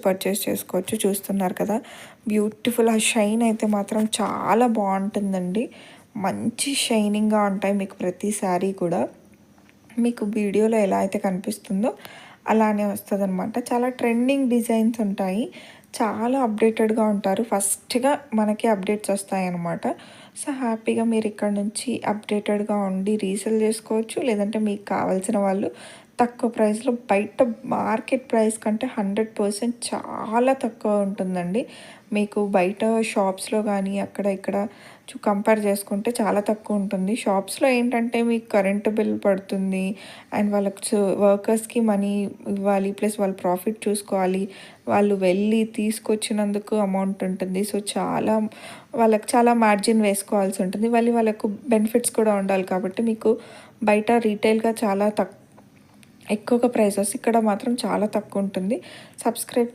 Purchase చేసుకోవచ్చు. చూస్తున్నారు కదా, బ్యూటిఫుల్. ఆ షైన్ అయితే మాత్రం చాలా బాగుంటుందండి. మంచి షైనింగ్గా ఉంటాయి మీకు ప్రతి శారీ కూడా. మీకు వీడియోలో ఎలా అయితే కనిపిస్తుందో అలానే వస్తుందన్నమాట. చాలా ట్రెండింగ్ డిజైన్స్ ఉంటాయి. చాలా అప్డేటెడ్గా ఉంటారు. ఫస్ట్గా మనకి అప్డేట్స్ వస్తాయన్నమాట. సో హ్యాపీగా మీరు ఇక్కడ నుంచి అప్డేటెడ్గా ఉండి రీసేల్ చేసుకోవచ్చు. లేదంటే మీకు కావాల్సిన వాళ్ళు తక్కువ ప్రైస్లో, బయట మార్కెట్ ప్రైస్ కంటే 100% చాలా తక్కువ ఉంటుందండి. మీకు బయట షాప్స్లో కానీ అక్కడ ఇక్కడ కంపేర్ చేసుకుంటే చాలా తక్కువ ఉంటుంది. షాప్స్లో ఏంటంటే మీకు కరెంటు బిల్ పడుతుంది, అండ్ వాళ్ళకి వర్కర్స్కి మనీ ఇవ్వాలి, ప్లస్ వాళ్ళు ప్రాఫిట్ చూసుకోవాలి, వాళ్ళు వెళ్ళి తీసుకొచ్చినందుకు అమౌంట్ ఉంటుంది. సో వాళ్ళకి చాలా మార్జిన్ వేసుకోవాల్సి ఉంటుంది. వాళ్ళకు బెనిఫిట్స్ కూడా ఉండాలి. కాబట్టి మీకు బయట రీటైల్గా చాలా ఎక్కువగా ప్రైసెస్, ఇక్కడ మాత్రం చాలా తక్కువ ఉంటుంది. సబ్స్క్రైబ్